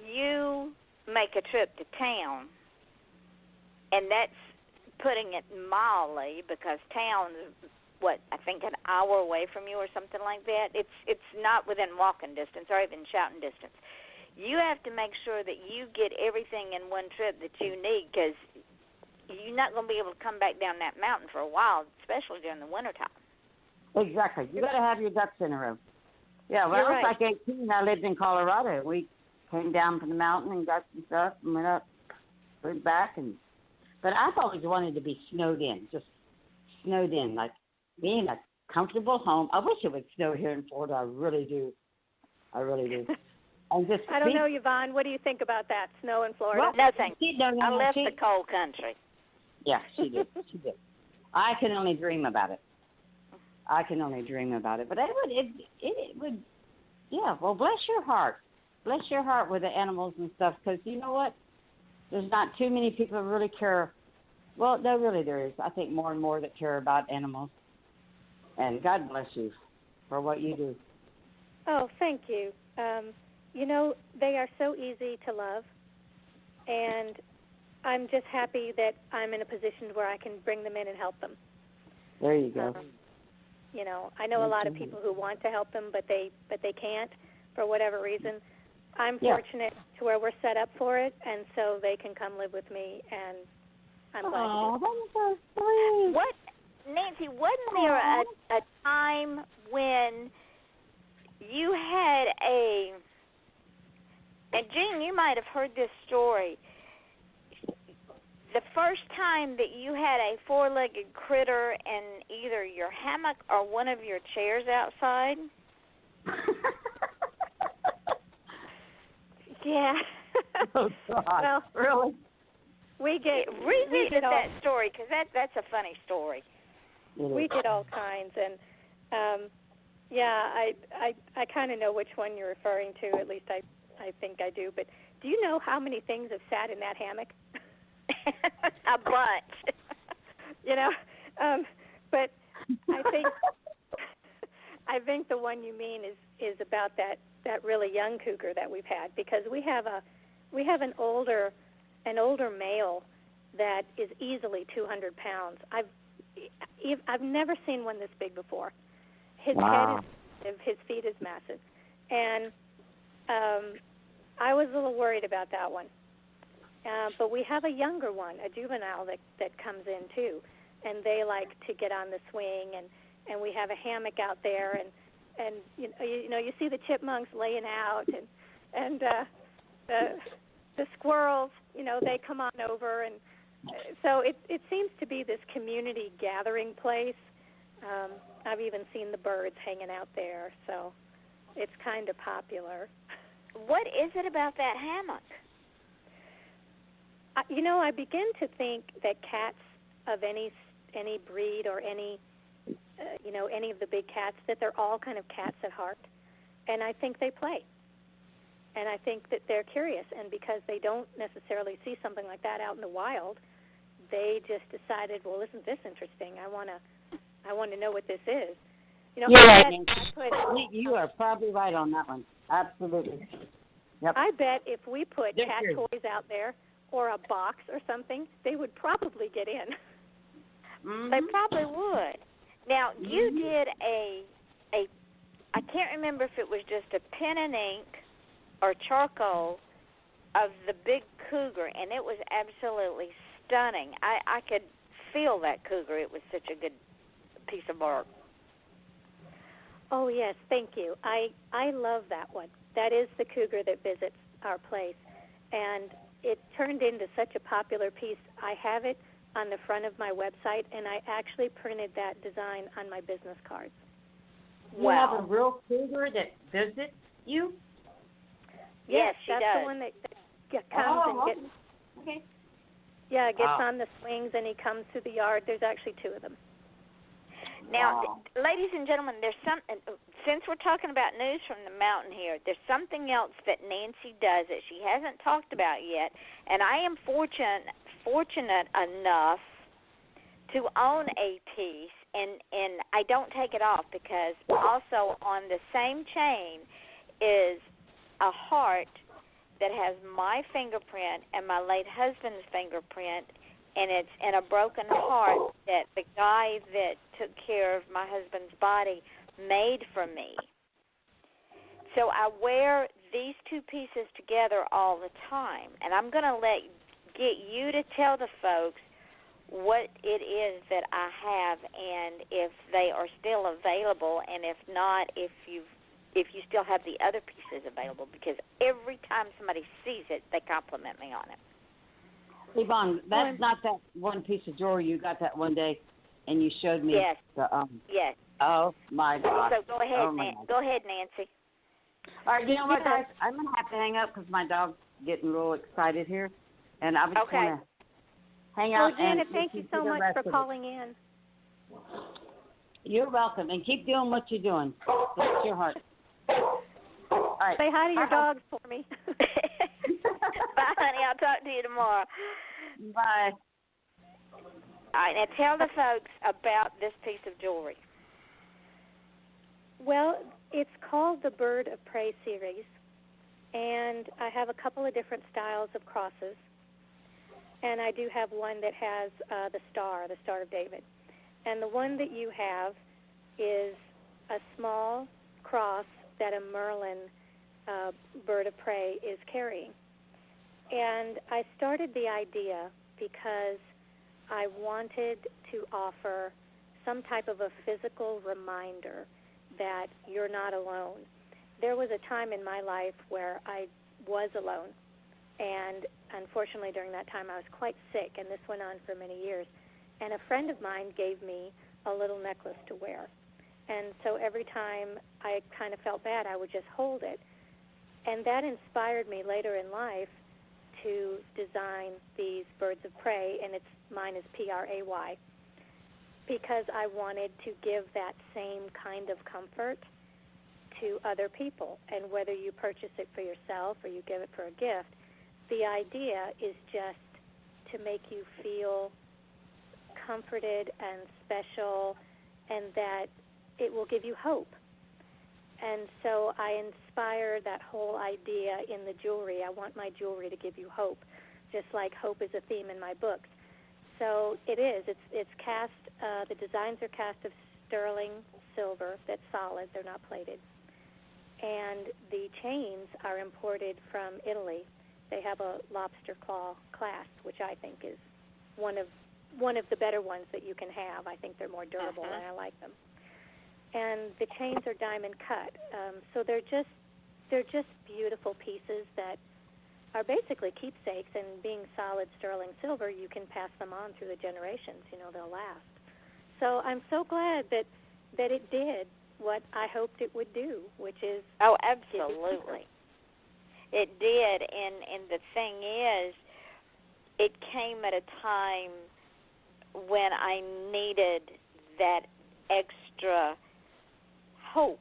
you make a trip to town, and that's putting it mildly, because town is, I think an hour away from you or something like that. It's not within walking distance or even shouting distance. You have to make sure that you get everything in one trip that you need, because you're not going to be able to come back down that mountain for a while, especially during the wintertime. Exactly. You got to have your ducks in a row. Yeah, when I was like 18, I lived in Colorado. We came down from the mountain and got some stuff and went up, went back. But I've always wanted to be snowed in, just snowed in, like being a comfortable home. I wish it would snow here in Florida. I really do. I really do. I don't know, Yvonne. What do you think about that? Snow in Florida? Well, nothing. I left the cold country. Yeah, she did. She did. I can only dream about it. But it would, yeah, well, bless your heart. Bless your heart with the animals and stuff, because you know what? There's not too many people who really care. Well, no, really there is. I think more and more that care about animals. And God bless you for what you do. Oh, thank you. They are so easy to love, and I'm just happy that I'm in a position where I can bring them in and help them. There you go. I know a lot of people who want to help them, but they can't for whatever reason. I'm fortunate to where we're set up for it, and so they can come live with me, and I'm glad to do it. That was so sweet. Nancy, wasn't there a time when you had and Jean, you might have heard this story. The first time that you had a four-legged critter in either your hammock or one of your chairs outside. Yeah. Oh, God. Well, really? Revisit that story, because that's a funny story. We get all kinds, and I kind of know which one you're referring to. At least I think I do. But do you know how many things have sat in that hammock? A bunch. But I think the one you mean is about that really young cougar that we've had, because we have an older male that is easily 200 pounds. I've never seen one this big before. His head is massive, his feet is massive, and I was a little worried about that one. But we have a younger one, a juvenile that comes in too, and they like to get on the swing, and we have a hammock out there, and you see the chipmunks laying out, and the squirrels, they come on over, and so it seems to be this community gathering place. I've even seen the birds hanging out there, so it's kind of popular. What is it about that hammock? I begin to think that cats of any breed or any of the big cats, that they're all kind of cats at heart, and I think they play, and I think that they're curious, and because they don't necessarily see something like that out in the wild, they just decided, well, isn't this interesting? I want to know what this is. You're right, Nancy. You are probably right on that one. Absolutely. Yep. I bet if we put cat toys out there or a box or something, they would probably get in. Mm-hmm. They probably would. Now, you did I can't remember if it was just a pen and ink or charcoal of the big cougar, and it was absolutely stunning. I could feel that cougar. It was such a good piece of art. Oh, yes, thank you. I love that one. That is the cougar that visits our place, and it turned into such a popular piece. I have it on the front of my website, and I actually printed that design on my business cards. You have a real cougar that visits you? Yes, she that's does. The one that comes and gets. Okay. Yeah, gets on the swings, and he comes through the yard. There's actually two of them. Now, ladies and gentlemen, there's since we're talking about news from the mountain here, there's something else that Nancy does that she hasn't talked about yet, and I am fortunate enough to own a piece, and I don't take it off, because also on the same chain is a heart that has my fingerprint and my late husband's fingerprint, and it's in a broken heart that the guy that took care of my husband's body made for me. So I wear these two pieces together all the time, and I'm going to get you to tell the folks what it is that I have, and if they are still available, and if not, if you still have the other pieces available, because every time somebody sees it, they compliment me on it. Yvonne, that's not that one piece of jewelry you got that one day, and you showed me. Yes. Yes. Oh my God. So go ahead, Go ahead, Nancy. All right. You know what, guys? I'm gonna have to hang up because my dog's getting real excited here, and I was just gonna hang out. Janet, thank you so much for calling in. You're welcome, and keep doing what you're doing. Bless your heart. All right. Say hi to your dogs for me. Bye, honey. I'll talk to you tomorrow. Bye. All right, now tell the folks about this piece of jewelry. Well, it's called the Bird of Prey series, and I have a couple of different styles of crosses, and I do have one that has the Star of David. And the one that you have is a small cross that a Merlin bird of prey is carrying. And I started the idea because I wanted to offer some type of a physical reminder that you're not alone. there was a time in my life where I was alone, and unfortunately during that time I was quite sick, and this went on for many years. And a friend of mine gave me a little necklace to wear. And so every time I kind of felt bad, I would just hold it. And that inspired me later in life to design these birds of prey, and mine is P-R-A-Y, because I wanted to give that same kind of comfort to other people. And whether you purchase it for yourself or you give it for a gift, the idea is just to make you feel comforted and special, and that it will give you hope. And so I inspire that whole idea in the jewelry. I want my jewelry to give you hope, just like hope is a theme in my books. So it is. It's cast. The designs are cast of sterling silver that's solid. They're not plated. And the chains are imported from Italy. They have a lobster claw clasp, which I think is one of the better ones that you can have. I think they're more durable, and I like them. And the chains are diamond cut, so they're just beautiful pieces that are basically keepsakes. And being solid sterling silver, you can pass them on through the generations. They'll last. So I'm so glad that it did what I hoped it would do, which is absolutely, it did. And the thing is, it came at a time when I needed that extra hope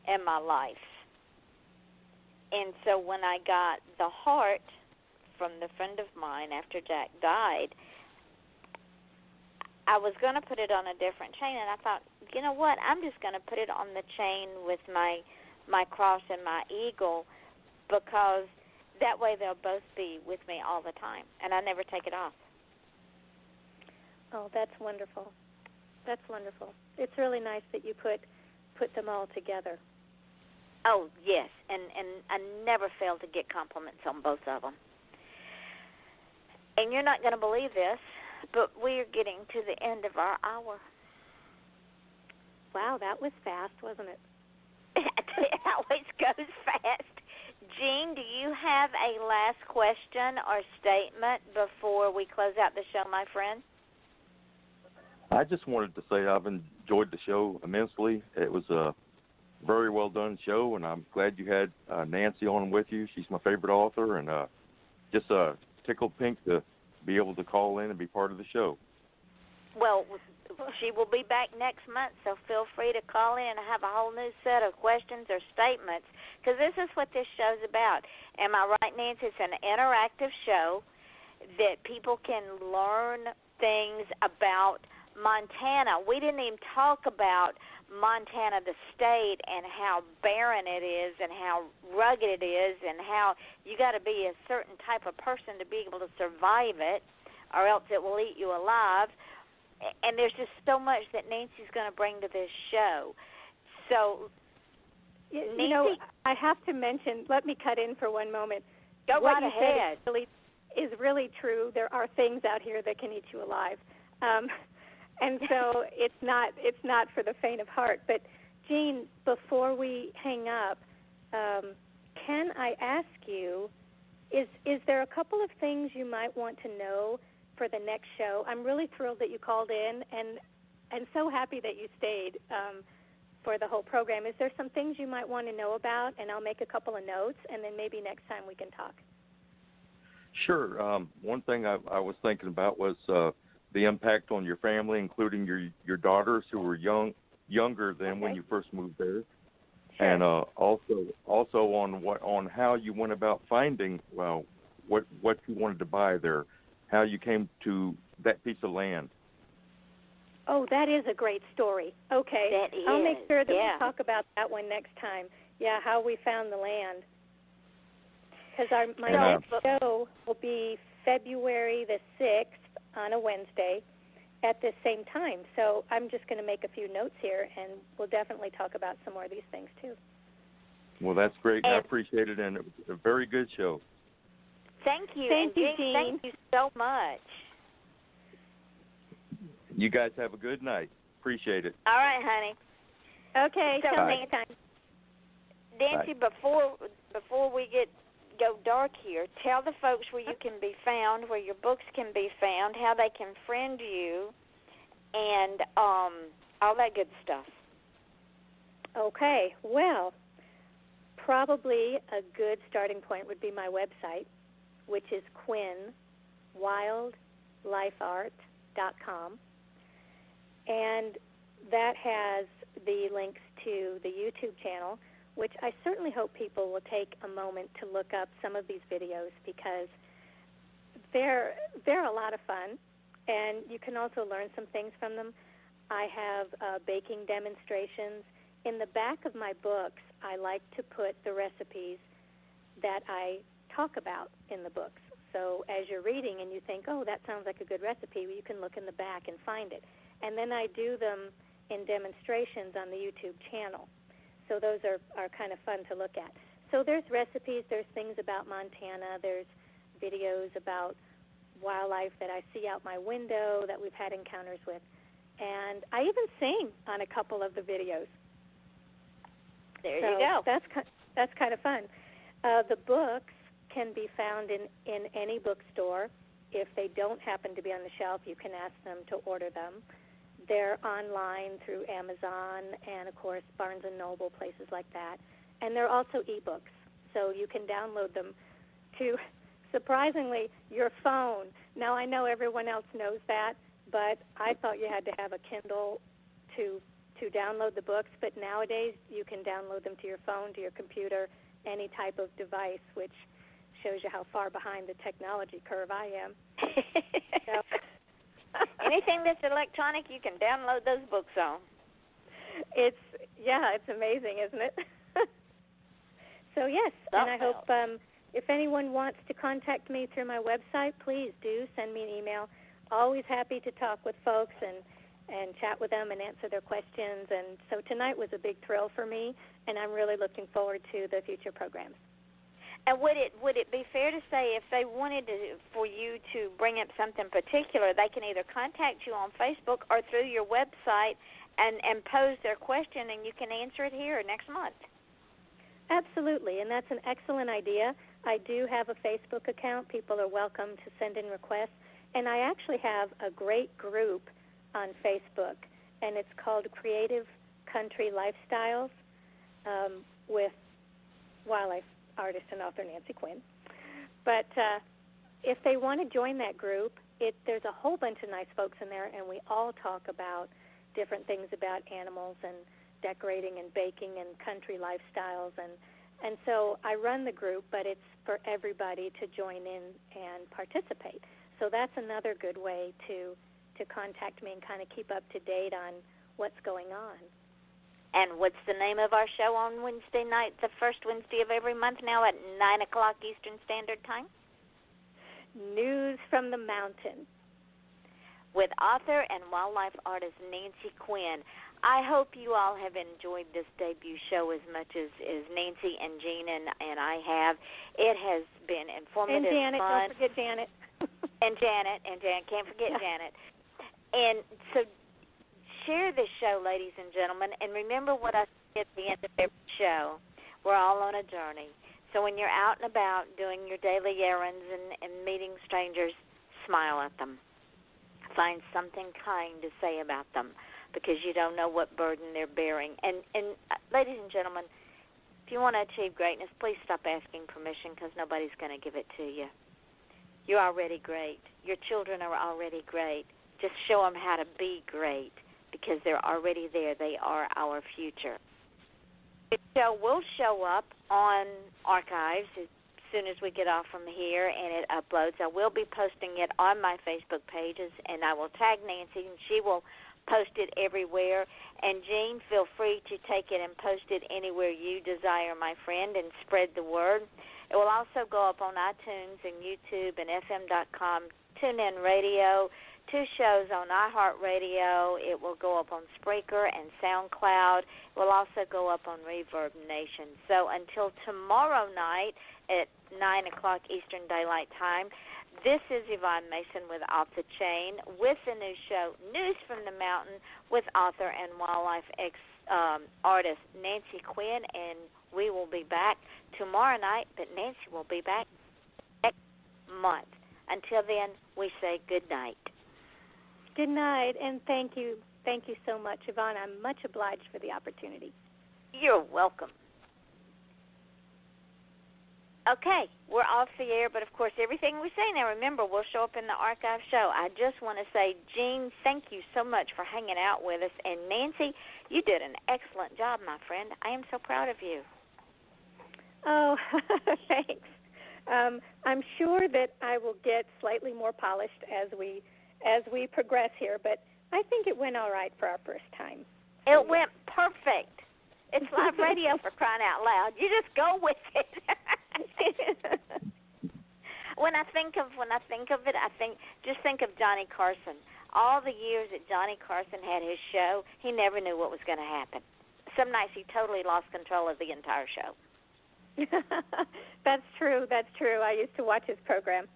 in my life. And so when I got the heart from the friend of mine after Jack died, I was going to put it on a different chain, and I thought, you know what, I'm just going to put it on the chain with my cross and my eagle, because that way they'll both be with me all the time, and I never take it off. Oh, that's wonderful. That's wonderful. It's really nice that you put them all together. Oh, yes, and I never fail to get compliments on both of them. And you're not going to believe this, but we're getting to the end of our hour. Wow, that was fast, wasn't it? It always goes fast. Jean, do you have a last question or statement before we close out the show, my friend? I just wanted to say I've enjoyed the show immensely. It was a very well done show, and I'm glad you had Nancy on with you. She's my favorite author, and just tickled pink to be able to call in and be part of the show. Well, she will be back next month, so feel free to call in and have a whole new set of questions or statements, because this is what this show's about. Am I right, Nancy? It's an interactive show that people can learn things about Montana. We didn't even talk about Montana, the state, and how barren it is and how rugged it is and how you got to be a certain type of person to be able to survive it, or else it will eat you alive. And there's just so much that Nancy's going to bring to this show. So, Nancy, I have to mention, let me cut in for one moment. Go what right you ahead. Said is really true. There are things out here that can eat you alive. And so it's not for the faint of heart. But, Jean, before we hang up, can I ask you, is there a couple of things you might want to know for the next show? I'm really thrilled that you called in, and so happy that you stayed for the whole program. Is there some things you might want to know about? And I'll make a couple of notes, and then maybe next time we can talk. Sure. One thing I was thinking about was the impact on your family, including your daughters who were younger than when you first moved there, sure. And also on how you went about finding what you wanted to buy there, how you came to that piece of land. Oh, that is a great story. Okay, that is, I'll make sure that we talk about that one next time. Yeah, how we found the land. Because my next show will be February the 6th on a Wednesday at this same time. So I'm just going to make a few notes here, and we'll definitely talk about some more of these things, too. Well, that's great. I appreciate it, and it was a very good show. Thank you. Thank you, Jean. Thank you so much. You guys have a good night. Appreciate it. All right, honey. Okay, till next time. Nancy, before we go dark here, tell the folks where you can be found, where your books can be found, how they can friend you, and all that good stuff. Okay, well, probably a good starting point would be my website, which is QuinnWildlifeArt.com, and that has the links to the YouTube channel, which I certainly hope people will take a moment to look up some of these videos because they're a lot of fun, and you can also learn some things from them. I have baking demonstrations. In the back of my books, I like to put the recipes that I talk about in the books. So as you're reading and you think, oh, that sounds like a good recipe, well, you can look in the back and find it. And then I do them in demonstrations on the YouTube channel. So those are kind of fun to look at. So there's recipes, there's things about Montana, there's videos about wildlife that I see out my window that we've had encounters with. And I even sing on a couple of the videos. There you go. That's kind of fun. The books can be found in any bookstore. If they don't happen to be on the shelf, you can ask them to order them. They're online through Amazon and, of course, Barnes & Noble, places like that. And they're also e-books, so you can download them to, surprisingly, your phone. Now, I know everyone else knows that, but I thought you had to have a Kindle to download the books, but nowadays you can download them to your phone, to your computer, any type of device, which shows you how far behind the technology curve I am. So, anything that's electronic, you can download those books on. It's amazing, isn't it? So, yes, and I hope if anyone wants to contact me through my website, please do send me an email. Always happy to talk with folks and chat with them and answer their questions. And so tonight was a big thrill for me, and I'm really looking forward to the future programs. And would it be fair to say if they wanted for you to bring up something particular, they can either contact you on Facebook or through your website and pose their question, and you can answer it here next month? Absolutely, and that's an excellent idea. I do have a Facebook account. People are welcome to send in requests. And I actually have a great group on Facebook, and it's called Creative Country Lifestyles with Wildlife Artist and Author Nancy Quinn. But if they want to join that group, there's a whole bunch of nice folks in there, and we all talk about different things about animals and decorating and baking and country lifestyles. And so I run the group, but it's for everybody to join in and participate. So that's another good way to contact me and kind of keep up to date on what's going on. And what's the name of our show on Wednesday night, the first Wednesday of every month now at 9 o'clock Eastern Standard Time? News from the Mountain. With author and wildlife artist Nancy Quinn. I hope you all have enjoyed this debut show as much as Nancy and Jean and I have. It has been informative, and Janet, fun. Don't forget Janet. and Janet, can't forget Janet. And so share this show, ladies and gentlemen, and remember what I say at the end of every show. We're all on a journey. So when you're out and about doing your daily errands and meeting strangers, smile at them. Find something kind to say about them because you don't know what burden they're bearing. And ladies and gentlemen, if you want to achieve greatness, please stop asking permission because nobody's going to give it to you. You're already great. Your children are already great. Just show them how to be great because they're already there. They are our future. The show will show up on archives as soon as we get off from here and it uploads. I will be posting it on my Facebook pages, and I will tag Nancy, and she will post it everywhere. And Jean, feel free to take it and post it anywhere you desire, my friend, and spread the word. It will also go up on iTunes and YouTube and FM.com, TuneIn Radio, 2 shows on iHeartRadio. It will go up on Spreaker and SoundCloud. It will also go up on Reverb Nation. So until tomorrow night at 9 o'clock Eastern Daylight Time, this is Yvonne Mason with Off the Chain with the new show, News from the Mountain, with author and wildlife artist Nancy Quinn, and we will be back tomorrow night, but Nancy will be back next month. Until then, we say good night. Good night, and thank you. Thank you so much, Yvonne. I'm much obliged for the opportunity. You're welcome. Okay, we're off the air, but of course, everything we say now, remember, will show up in the archive show. I just want to say, Jean, thank you so much for hanging out with us. And Nancy, you did an excellent job, my friend. I am so proud of you. Oh, thanks. I'm sure that I will get slightly more polished as we progress here, but I think it went all right for our first time. It went perfect. It's live radio for crying out loud. You just go with it. When I think of it, just think of Johnny Carson. All the years that Johnny Carson had his show, he never knew what was going to happen. Some nights he totally lost control of the entire show. That's true. I used to watch his program.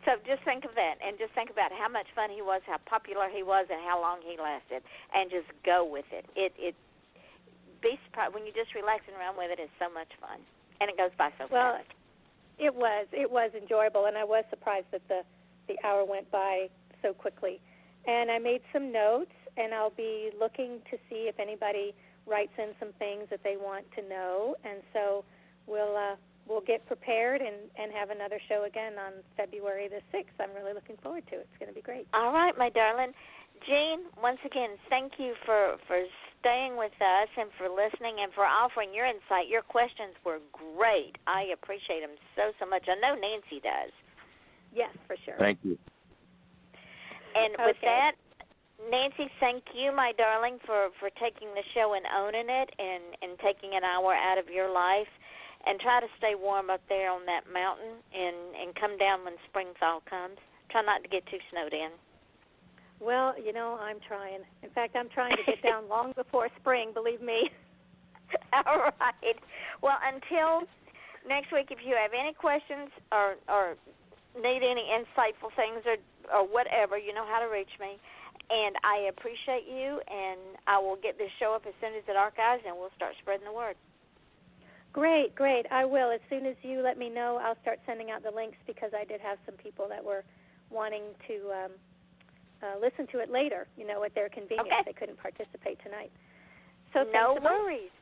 So just think of that, and just think about how much fun he was, how popular he was, and how long he lasted, and just go with it. Be surprised when you just relax and run with it. It's so much fun, and it goes by so fast. It was enjoyable, and I was surprised that the hour went by so quickly. And I made some notes, and I'll be looking to see if anybody writes in some things that they want to know, and so we'll get prepared and have another show again on February the 6th. I'm really looking forward to it. It's going to be great. All right, my darling. Jean, once again, thank you for staying with us and for listening and for offering your insight. Your questions were great. I appreciate them so much. I know Nancy does. Yes, for sure. Thank you. And with that, Nancy, thank you, my darling, for taking the show and owning it and taking an hour out of your life. And try to stay warm up there on that mountain and come down when spring thaw comes. Try not to get too snowed in. Well, I'm trying. In fact, I'm trying to get down long before spring, believe me. All right. Well, until next week, if you have any questions or need any insightful things or whatever, you know how to reach me. And I appreciate you, and I will get this show up as soon as it archives, and we'll start spreading the word. Great. I will. As soon as you let me know, I'll start sending out the links because I did have some people that were wanting to listen to it later, at their convenience. Okay. They couldn't participate tonight. So no worries.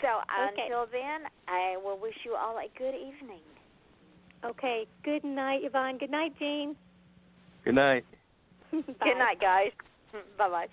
So okay. Until then, I will wish you all a good evening. Okay. Good night, Yvonne. Good night, Jean. Good night. Good night, guys. Bye-bye.